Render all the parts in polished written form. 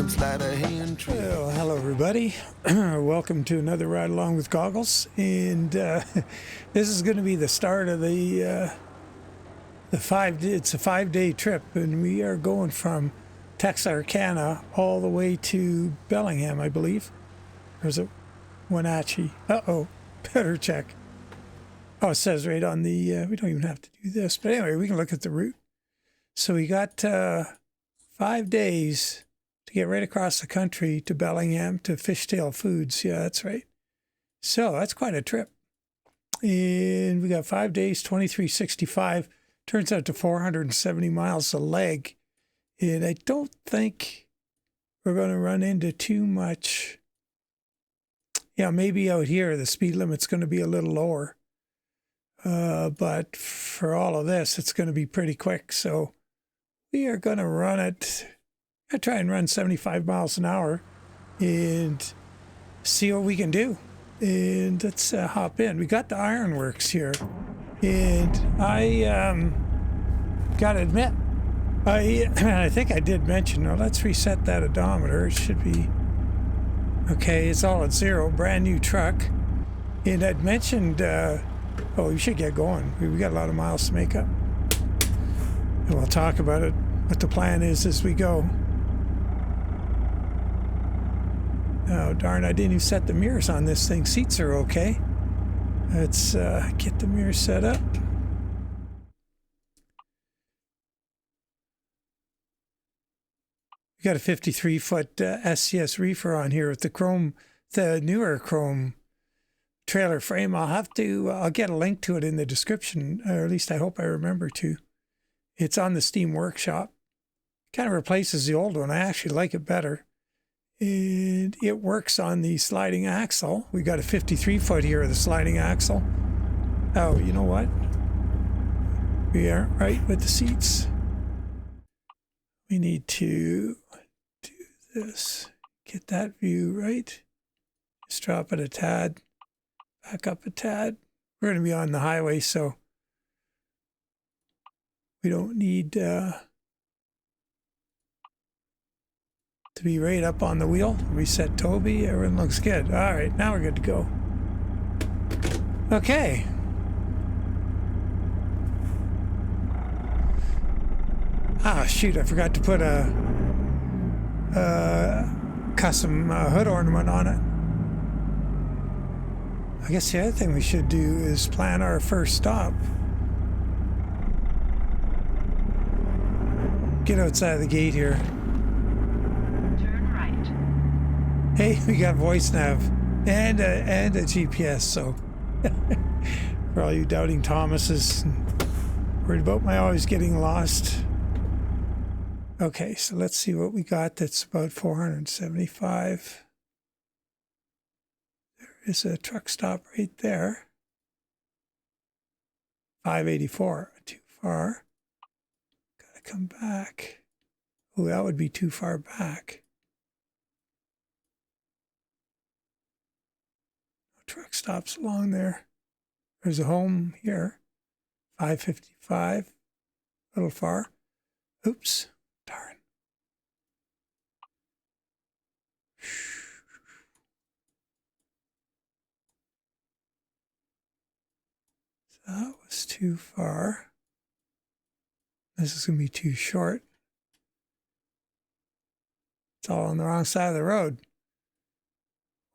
some sleight of hand tricks. Well, hello everybody. Welcome to another Ride Along with Goggles, and this is going to be the start of the 5-day trip, and we are going from Texarcana all the way to Bellingham, I believe. There's a Wenatchee. Uh-oh, better check. Oh, it says right on the, we don't even have to do this, but anyway, we can look at the route. So we got 5 days to get right across the country to Bellingham to Fishtail Foods. Yeah, that's right. So that's quite a trip. And we got 5 days, 2365. Turns out to 470 miles a leg. And I don't think we're going to run into too much. Yeah, maybe out here the speed limit's going to be a little lower. But for all of this, it's going to be pretty quick. So we are going to run it. I try and run 75 miles an hour and see what we can do. And let's hop in. We got the Ironwerx here. And I got to admit, I think I did mention, well, let's reset that odometer. It should be, okay, it's all at zero, brand new truck. And I'd mentioned, oh, we should get going. We got a lot of miles to make up. And we'll talk about it, what the plan is as we go. Oh, darn, I didn't even set the mirrors on this thing. Seats are okay. Let's get the mirrors set up. We got a 53-foot SCS reefer on here with the newer chrome trailer frame. I'll get a link to it in the description, or at least I hope I remember to. It's on the Steam Workshop. Kind of replaces the old one. I actually like it better. And it works on the sliding axle. We got a 53-foot here of the sliding axle. Oh, you know what? We aren't right with the seats. We need to do this. Get that view right. Just drop it a tad. Back up a tad. We're going to be on the highway, so we don't need to be right up on the wheel. Reset Toby. Everything looks good. All right, now we're good to go. Okay. Ah, shoot, I forgot to put a custom hood ornament on it. I guess the other thing we should do is plan our first stop. Get outside the gate here. Turn right. Hey, we got Voice Nav and a GPS, so for all you doubting Thomases worried about my always getting lost. Okay, so let's see what we got that's about 475. There is a truck stop right there. 584, too far. Gotta come back. Oh, that would be too far back. No truck stops along there. There's a home here. 555, a little far. Oops. Darn. So that was too far. This is going to be too short. It's all on the wrong side of the road.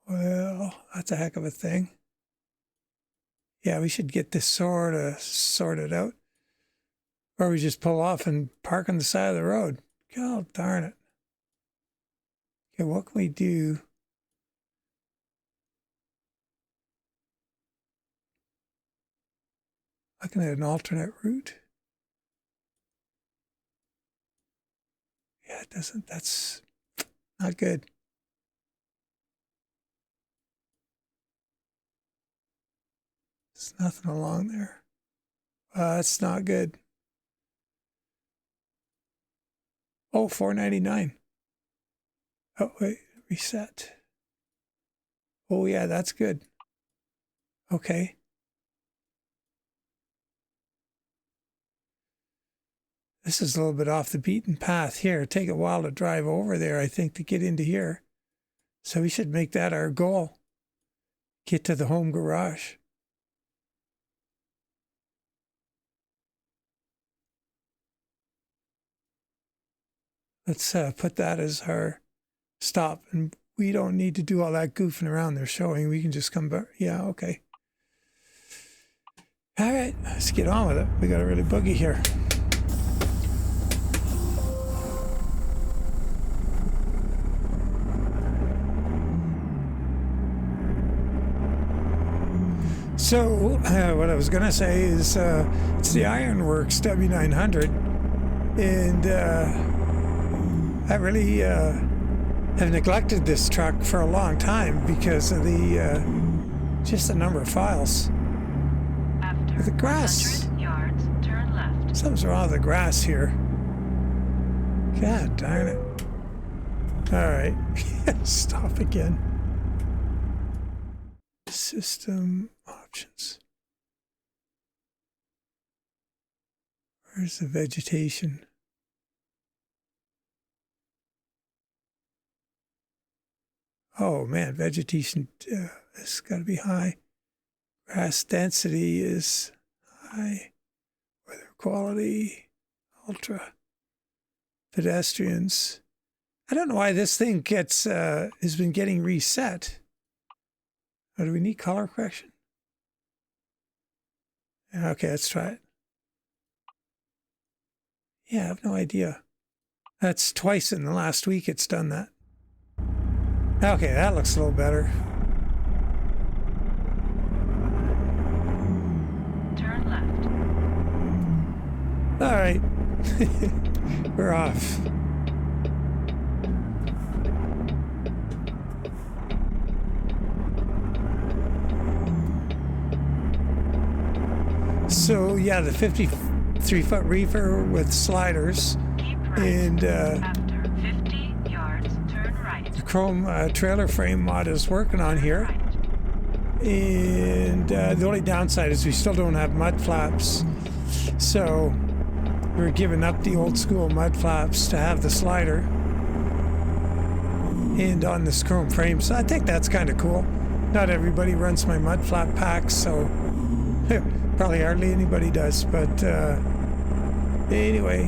Well, that's a heck of a thing. Yeah, we should get this sort of sorted out. Or we just pull off and park on the side of the road. God darn it. Okay, what can we do? Looking at an alternate route. Yeah, it doesn't, that's not good. There's nothing along there. That's not good. Oh, $4.99. Oh, wait, reset. Oh, yeah, that's good. Okay. This is a little bit off the beaten path here. It'll take a while to drive over there, I think, to get into here. So we should make that our goal. Get to the home garage. Let's put that as our stop. And we don't need to do all that goofing around they're showing. We can just come back. Yeah, okay. All right, let's get on with it. We got a really buggy here. So, what I was going to say is it's the Ironwerx W900, and I really have neglected this truck for a long time because of the just the number of files. After The grass. 100 yards, turn left. Something's wrong with the grass here. God darn it. All right, stop again. System options. Where's the vegetation? Oh man, vegetation has got to be high. Grass density is high. Weather quality, ultra. Pedestrians. I don't know why this thing gets has been getting reset. Oh, do we need color correction? Okay, let's try it. Yeah, I have no idea. That's twice in the last week it's done that. Okay, that looks a little better. Turn left. All right. We're off. So yeah, the 53-foot reefer with sliders. Keep right. And After 50 yards, turn right. the chrome trailer frame mod is working on here. Right. And the only downside is we still don't have mud flaps. So we're giving up the old school mud flaps to have the slider and on this chrome frame. So I think that's kind of cool. Not everybody runs my mud flap packs, so probably hardly anybody does. But anyway,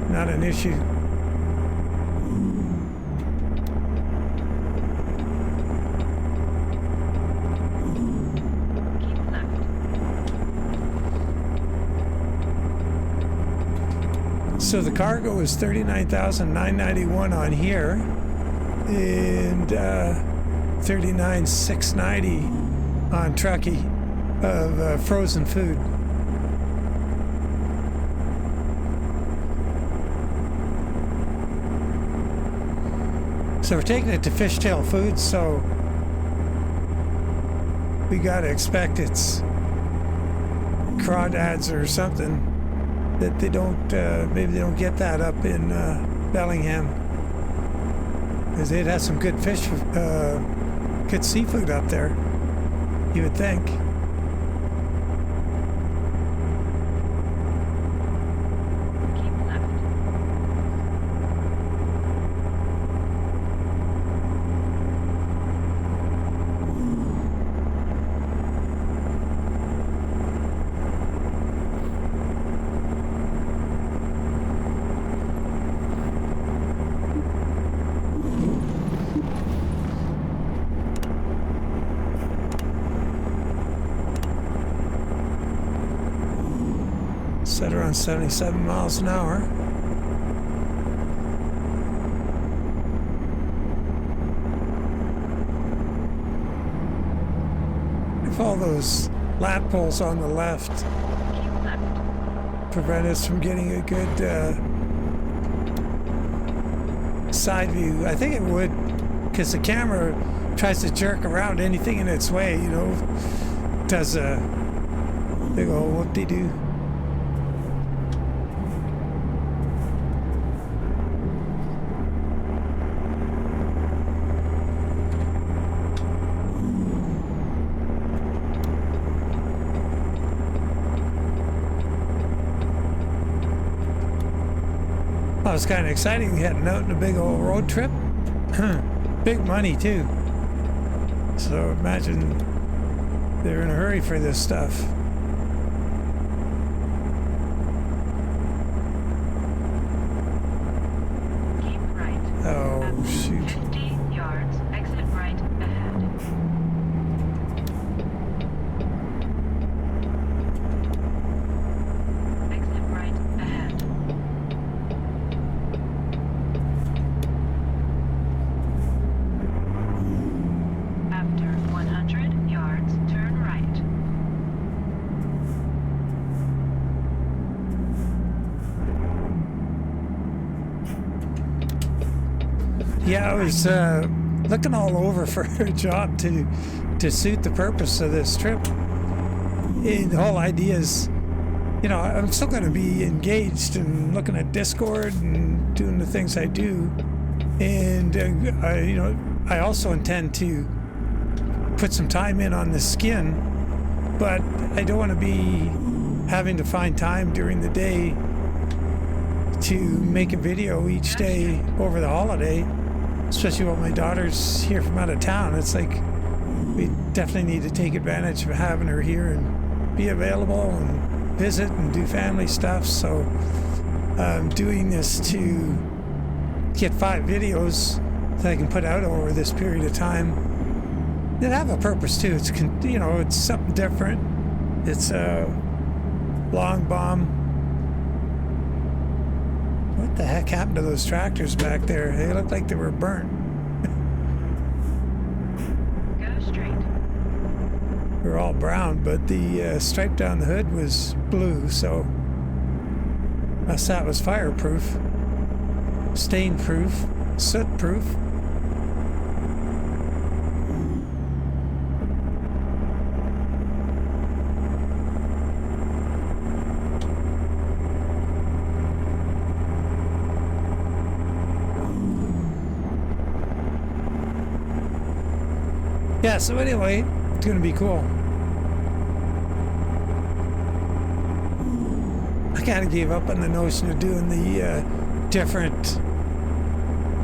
not an issue. So the cargo is $39,991 on here, and $39,690 on Truckee of frozen food. So we're taking it to Fishtail Foods, so we gotta expect it's crawdads or something. That they don't, maybe they don't get that up in Bellingham, because they'd have some good fish, good seafood up there, you would think. Keep left. Set around 77 miles an hour. If all those lamp poles on the left Keep left. prevent us from getting a good side view, I think it would, because the camera tries to jerk around anything in its way, you know, does a big old whoop-de-doo. Well, it was kind of exciting heading out on a big old road trip. Big money too. So imagine they're in a hurry for this stuff. Keep right. Oh, At shoot. 50 yards, exit right ahead. Exit right ahead. After 100 yards, turn right. Yeah, I was looking all over for a job to suit the purpose of this trip. The whole idea is, you know, I'm still going to be engaged and looking at Discord and doing the things I do, and you know, I also intend to put some time in on the skin, but I don't want to be having to find time during the day to make a video each day over the holiday, especially when my daughter's here from out of town. It's like we definitely need to take advantage of having her here and be available and visit and do family stuff. So I'm doing this to get 5 videos that I can put out over this period of time that have a purpose too. It's, you know, it's something different. It's a long bomb. What the heck happened to those tractors back there? They looked like they were burnt. Go straight. They were all brown, but the stripe down the hood was blue, so unless that was fireproof, stain-proof, soot-proof. Yeah, so anyway, it's going to be cool. I kind of gave up on the notion of doing the different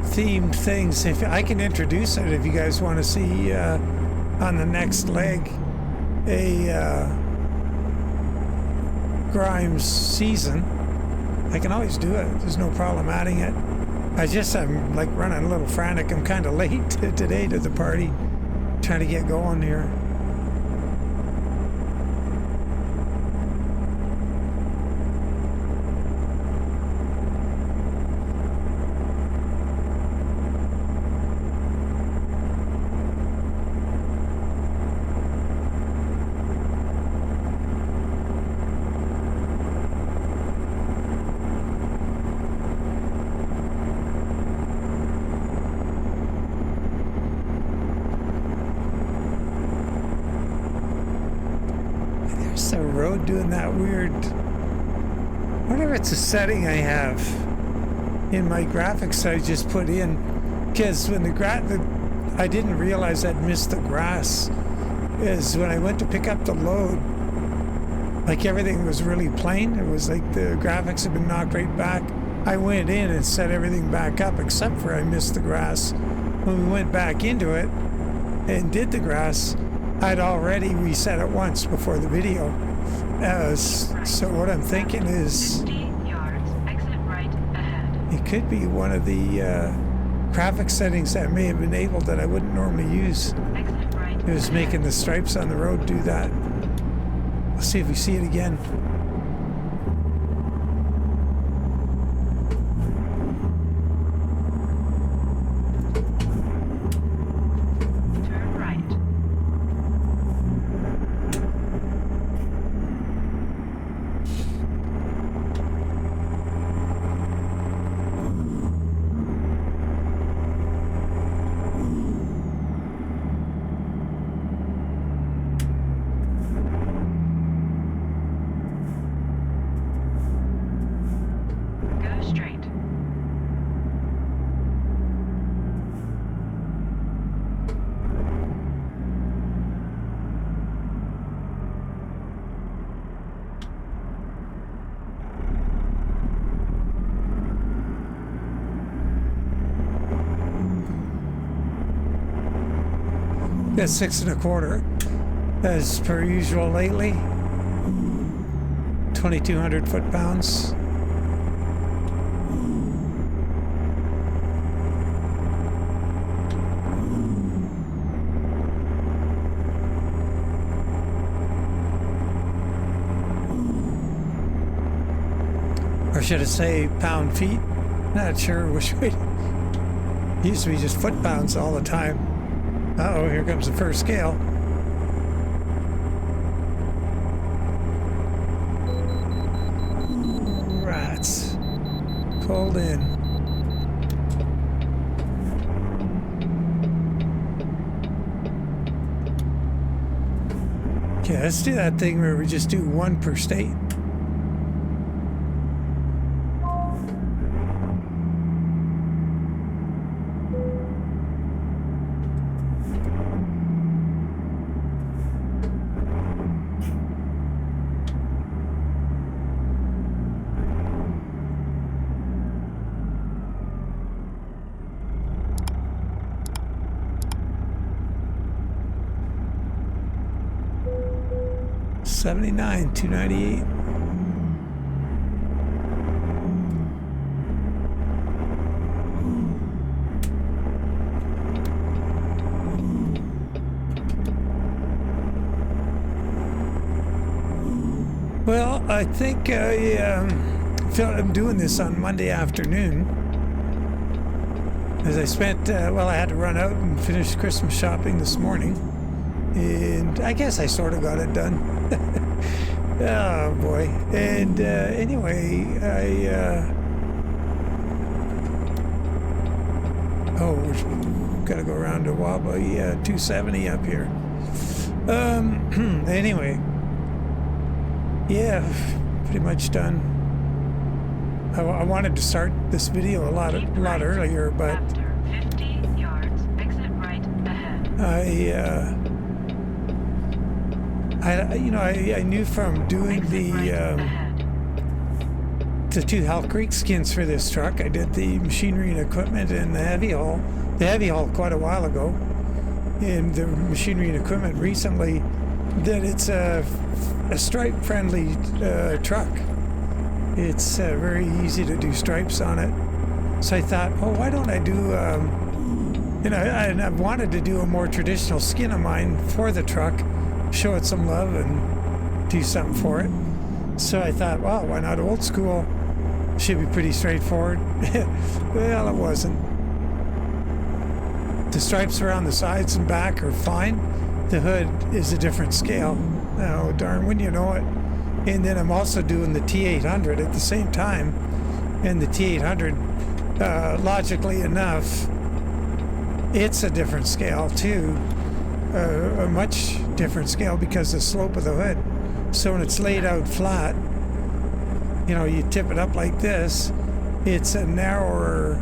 themed things. If I can introduce it, if you guys want to see on the next leg a Grimes season, I can always do it. There's no problem adding it. I'm like running a little frantic. I'm kind of late today to the party. Trying to get going here. The road doing that weird, whatever, it's a setting I have in my graphics I just put in, because when I didn't realize I'd missed the grass, is when I went to pick up the load, like everything was really plain. It was like the graphics had been knocked right back. I went in and set everything back up except for I missed the grass. When we went back into it and did the grass, I'd already reset it once before the video. So what I'm thinking is 50 yards, exit right ahead. it could be one of the graphic settings that may have enabled that I wouldn't normally use. Exit right. It was making the stripes on the road do that. Let's see if we see it again. Turn right. Got 6 1/4, as per usual lately. 2,200 foot-pounds. Or should I say pound-feet? Not sure which way. Used to be just foot-pounds all the time. Uh-oh, here comes the first scale. Rats. Pulled in. Okay, let's do that thing where we just do one per state. $79, $298. Well, I think I'm doing this on Monday afternoon. As I spent, well, I had to run out and finish Christmas shopping this morning. And I guess I sort of got it done. Oh boy. And anyway, we've got to go around to Wobbly 270 up here. Anyway, yeah, pretty much done. I wanted to start this video a lot earlier, but After 50 yards, exit right ahead. I knew from doing Exit right ahead. the 2 Hell Creek skins for this truck. I did the machinery and equipment and the heavy haul. The heavy haul quite a while ago, and the machinery and equipment recently. That it's a stripe-friendly truck. It's very easy to do stripes on it. So I thought, oh, why don't I do? I wanted to do a more traditional skin of mine for the truck. Show it some love and do something for it. So I thought, well, why not old school? Should be pretty straightforward. Well, it wasn't. The stripes around the sides and back are fine. The hood is a different scale. Oh, darn, wouldn't you know it? And then I'm also doing the T800 at the same time. And the T800, logically enough, it's a different scale too. A much different scale because of the slope of the hood. So when it's laid out flat, you tip it up like this, it's a narrower,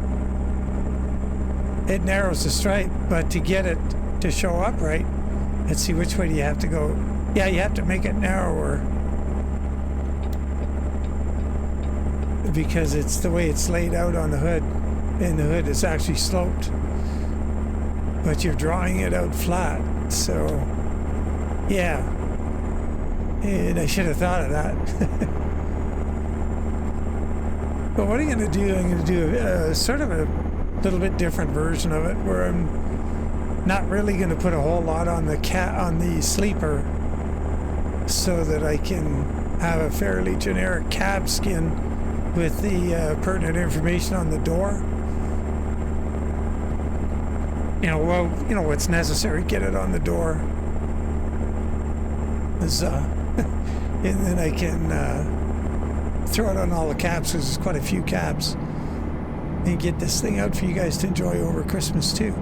it narrows the stripe, but to get it to show upright, let's see, which way do you have to go? Yeah, you have to make it narrower because it's the way it's laid out on the hood, and the hood is actually sloped, but you're drawing it out flat. So, yeah, and I should have thought of that. But what I'm going to do, I'm going to do sort of a little bit different version of it, where I'm not really going to put a whole lot on the sleeper, so that I can have a fairly generic cab skin with the pertinent information on the door. What's necessary, get it on the door. And then I can throw it on all the cabs, because there's quite a few cabs, and get this thing out for you guys to enjoy over Christmas too.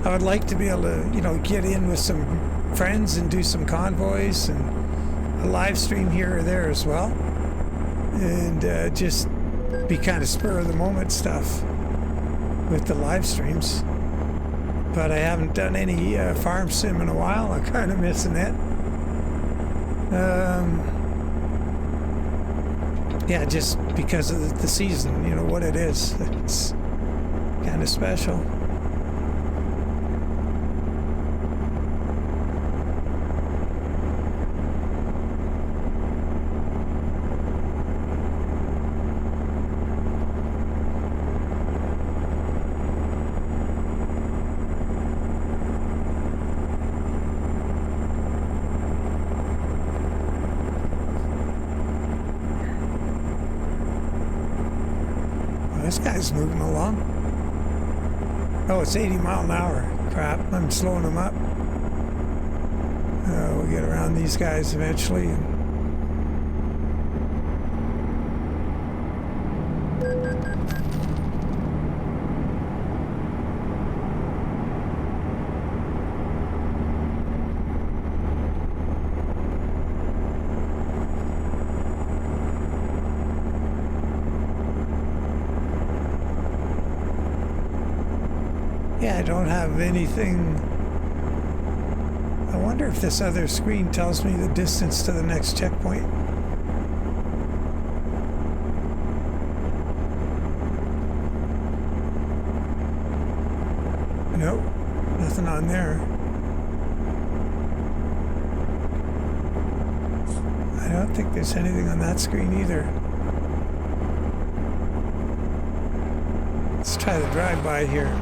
I would like to be able to, get in with some friends and do some convoys and a live stream here or there as well, and just be kind of spur of the moment stuff with the live streams. But I haven't done any farm sim in a while. I'm kind of missing it. Yeah, just because of the season, what it is. Kind of special. This guy's moving along. Oh, it's 80 mile an hour. Crap, I'm slowing him up. We'll get around these guys eventually. Yeah, I don't have anything. I wonder if this other screen tells me the distance to the next checkpoint. Nope, nothing on there. I don't think there's anything on that screen either. Let's try the drive-by here.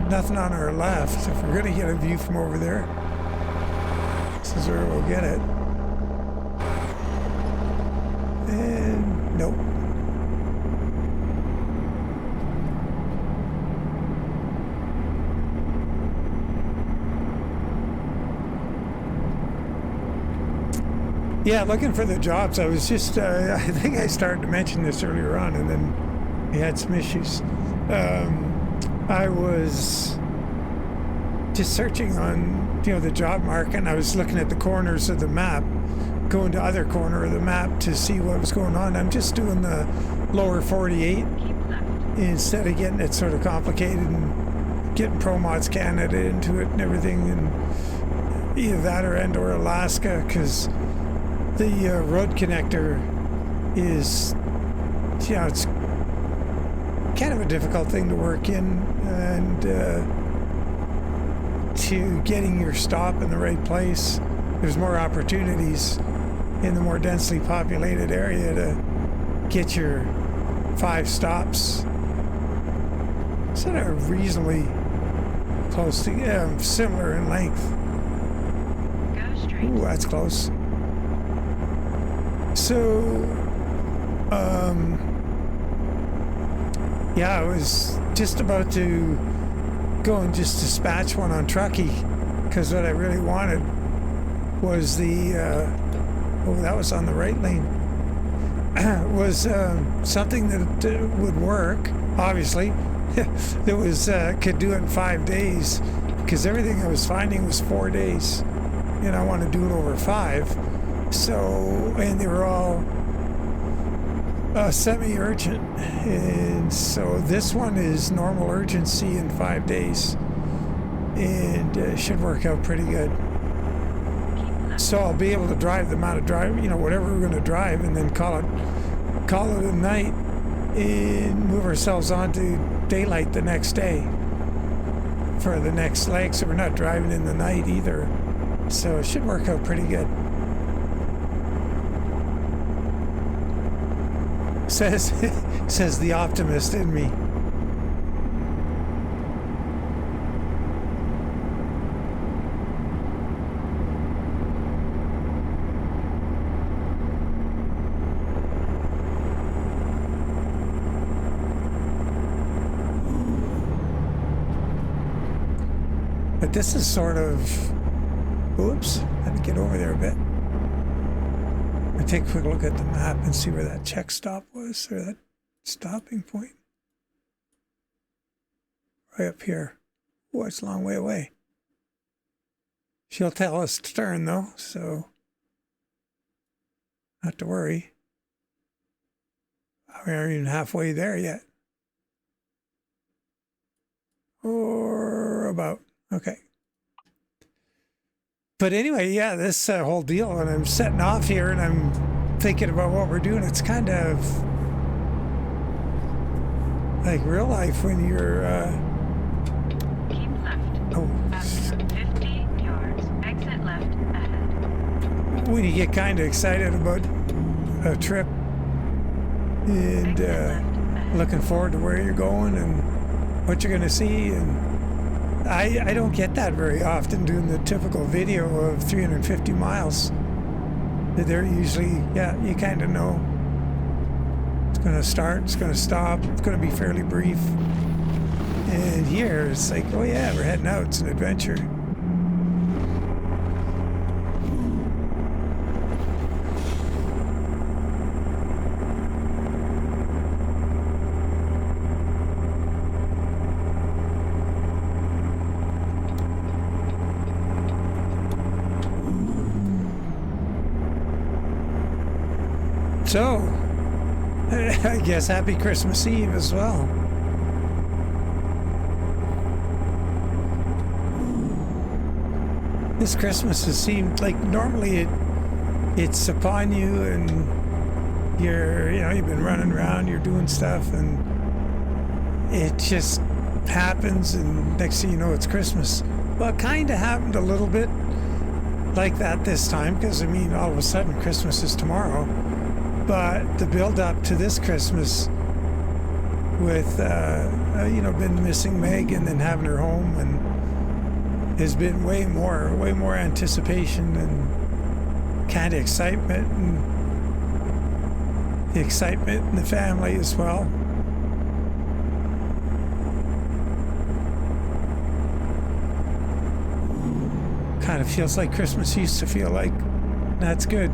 Nothing on our left. If we're gonna get a view from over there, this is where we'll get it. And nope. Yeah, looking for the jobs. I was just, I think I started to mention this earlier on, and then we had some issues. I was just searching on, the job market, and I was looking at the corners of the map, going to other corner of the map to see what was going on. I'm just doing the lower 48 instead of getting it sort of complicated and getting ProMods Canada into it and everything, and either that or Alaska, because the road connector is, it's kind of a difficult thing to work in, and to getting your stop in the right place. There's more opportunities in the more densely populated area to get your 5 stops. Sort of reasonably close to, similar in length. Ooh, that's close. So, yeah, I was just about to go and just dispatch one on Truckee, because what I really wanted was the, that was on the right lane, was something that would work, obviously, that was, could do it in 5 days, because everything I was finding was 4 days, and I want to do it over 5, so, and they were all semi-urgent, and so this one is normal urgency in 5 days, and should work out pretty good. So I'll be able to drive the amount of whatever we're going to drive, and then call it a night, and move ourselves on to daylight the next day for the next leg, so we're not driving in the night either. So it should work out pretty good. Says the optimist in me. But this is sort of, oops, had to get over there a bit. I take a quick look at the map and see where that check stop was, or that stopping point. Right up here. Oh, it's a long way away. She'll tell us to turn though, so not to worry. We aren't even halfway there yet. Or about, okay. But anyway, yeah, this whole deal, and I'm setting off here and I'm thinking about what we're doing. It's kind of, like real life when you're, Keep left. oh, After 50 yards, exit left ahead. when you get kind of excited about a trip and Exit left ahead. looking forward to where you're going and what you're going to see. And I don't get that very often doing the typical video of 350 miles. They're usually, yeah, you kind of know it's going to start, it's going to stop, it's going to be fairly brief. And here it's like, oh yeah, we're heading out, it's an adventure. So, I guess happy Christmas Eve as well. This Christmas has seemed like normally it's upon you and you've been running around, you're doing stuff and it just happens and next thing you know it's Christmas. Well, it kind of happened a little bit like that this time because I mean all of a sudden Christmas is tomorrow. But the build up to this Christmas with, been missing Meg and then having her home and has been way more anticipation and kind of excitement and the excitement in the family as well. Kind of feels like Christmas used to feel like. That's good.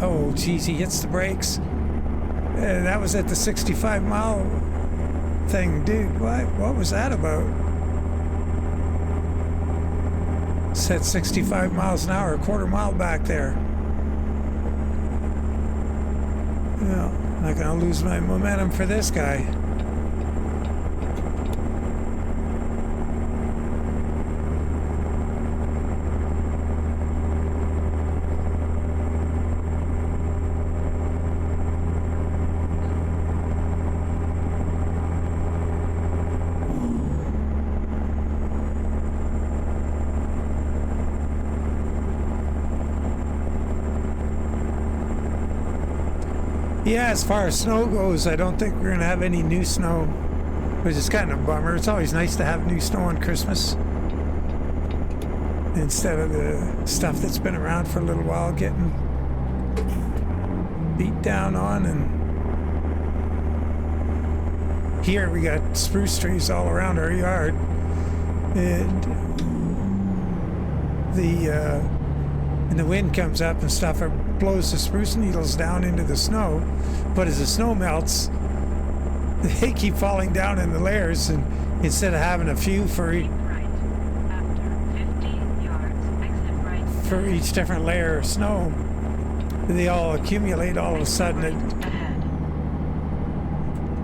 Oh, geez, he hits the brakes. That was at the 65-mile thing. Dude, what was that about? Said 65 miles an hour, a quarter mile back there. Yeah, not gonna lose my momentum for this guy. Yeah, as far as snow goes, I don't think we're going to have any new snow, which is kind of a bummer. It's always nice to have new snow on Christmas instead of the stuff that's been around for a little while getting beat down on. And here we got spruce trees all around our yard, and the wind comes up and stuff, it blows the spruce needles down into the snow. But as the snow melts, they keep falling down in the layers, and instead of having a few for each different layer of snow, they all accumulate all of a sudden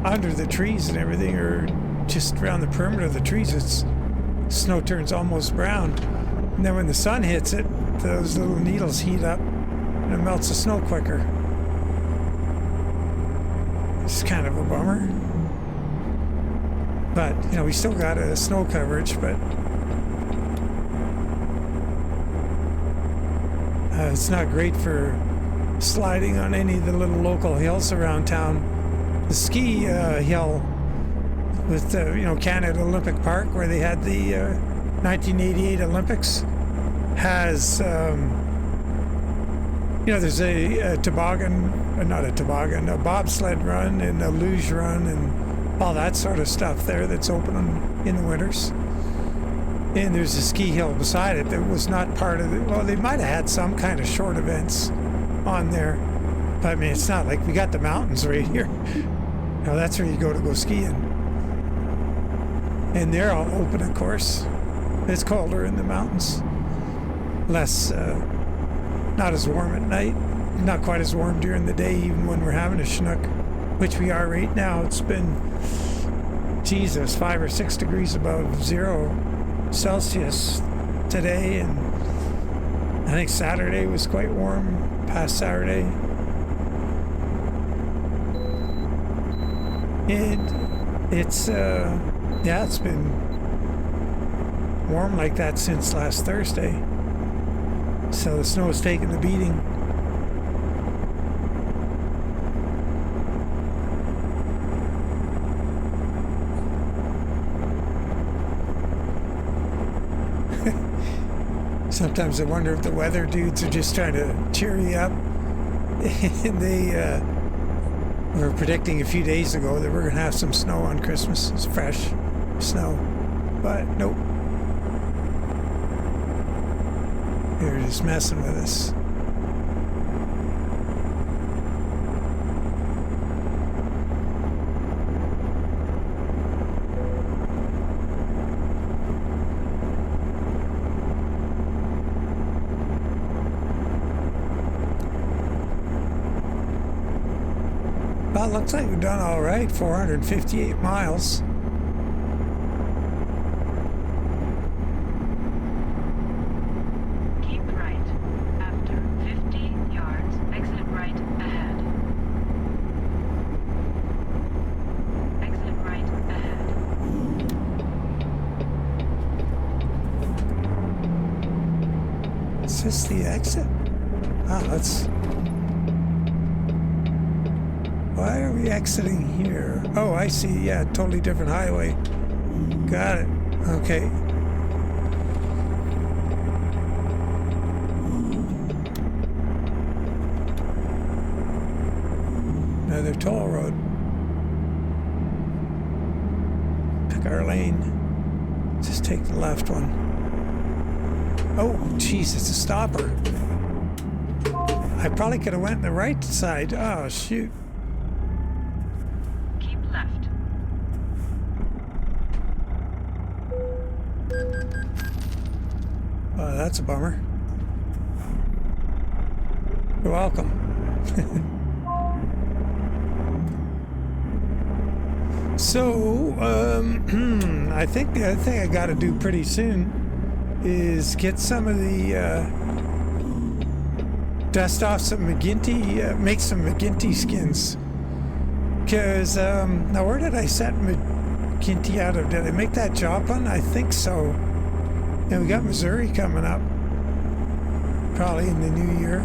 under the trees and everything, or just around the perimeter of the trees. Snow turns almost brown, and then when the sun hits it, those little needles heat up and it melts the snow quicker. It's kind of a bummer. But, we still got a snow coverage, but it's not great for sliding on any of the little local hills around town. The ski hill with, Canada Olympic Park, where they had the 1988 Olympics, has, there's a bobsled run and a luge run and all that sort of stuff there that's open in the winters. And there's a ski hill beside it that was not part of it. Well, they might have had some kind of short events on there. But I mean, it's not like we got the mountains right here. That's where you go skiing. And they're all open, of course. It's colder in the mountains. Less, not as warm at night, not quite as warm during the day, even when we're having a Chinook, which we are right now. It's been Jesus, 5 or 6 degrees above 0 Celsius today, and I think Saturday was quite warm, past Saturday. It's been warm like that since last Thursday. So the snow's taking the beating. Sometimes I wonder if the weather dudes are just trying to cheer you up. And they were predicting a few days ago that we're going to have some snow on Christmas. It's fresh snow. But nope. They're just messing with us. Well, it looks like we've done all right. 458 miles. Keep right. After 50 yards, exit right ahead. Exit right ahead. Is this the exit? Ah, let's... Why are we exiting here? Oh, I see. Yeah, totally different highway. Got it. Okay. Another toll road. Pick our lane. Just take the left one. Oh, jeez, it's a stopper. I probably could have went the right side. Oh, shoot. Oh, that's a bummer. You're welcome. So, I think the other thing I got to do pretty soon is get some of the dust off some McGinty, make some McGinty skins. Because now, where did I set McGinty out of? Did I make that Joplin? I think so. And we got Missouri coming up, probably in the new year,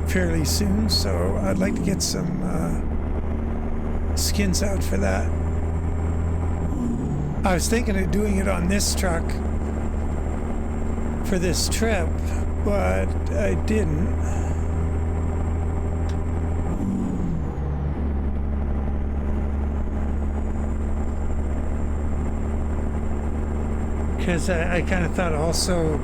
fairly soon. So I'd like to get some skins out for that. I was thinking of doing it on this truck for this trip, but I didn't. Because I kind of thought also,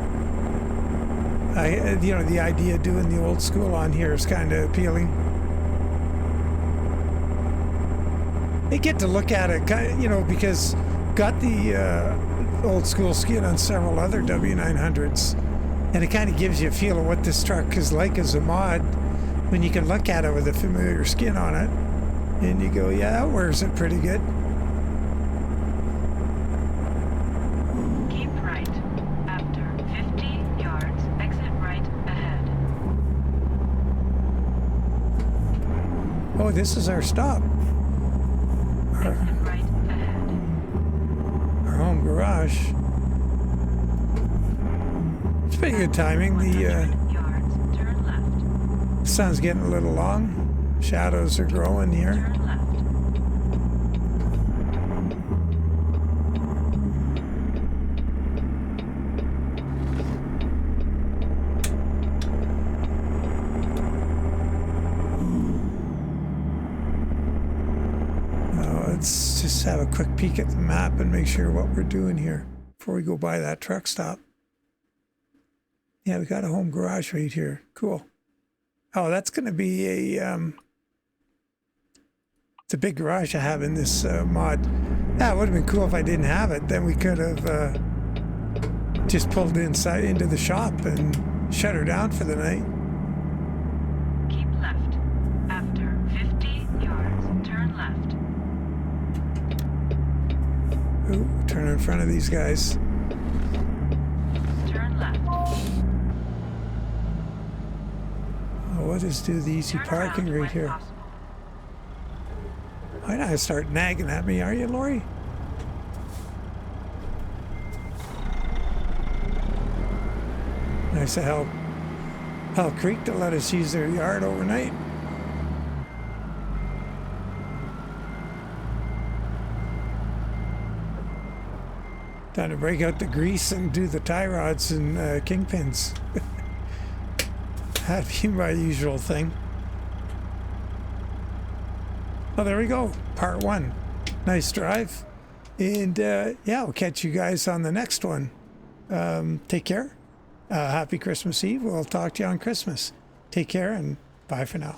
the idea of doing the old school on here is kind of appealing. They get to look at it, because got the old school skin on several other W900s, and it kind of gives you a feel of what this truck is like as a mod when you can look at it with a familiar skin on it, and you go, yeah, that wears it pretty good. Oh, this is our stop. Our home garage. It's pretty good timing. The sun's getting a little long. Shadows are growing here. Let's just have a quick peek at the map and make sure what we're doing here before we go by that truck stop. Yeah, we got a home garage right here. Cool. Oh, that's going to be a it's a big garage I have in this mod. Yeah, it would have been cool if I didn't have it. Then we could have just pulled inside into the shop and shut her down for the night. Keep left. After 50 yards, turn left. Ooh, turn in front of these guys. Turn left. Oh, what is do the easy Turn parking around right when here? possible. Why not start nagging at me, are you, Lori? Nice to help Hell Creek to let us use their yard overnight. Time to break out the grease and do the tie rods and kingpins. That'd be my usual thing. Oh, there we go. Part 1. Nice drive. And yeah, I'll catch you guys on the next one. Take care. Happy Christmas Eve. We'll talk to you on Christmas. Take care and bye for now.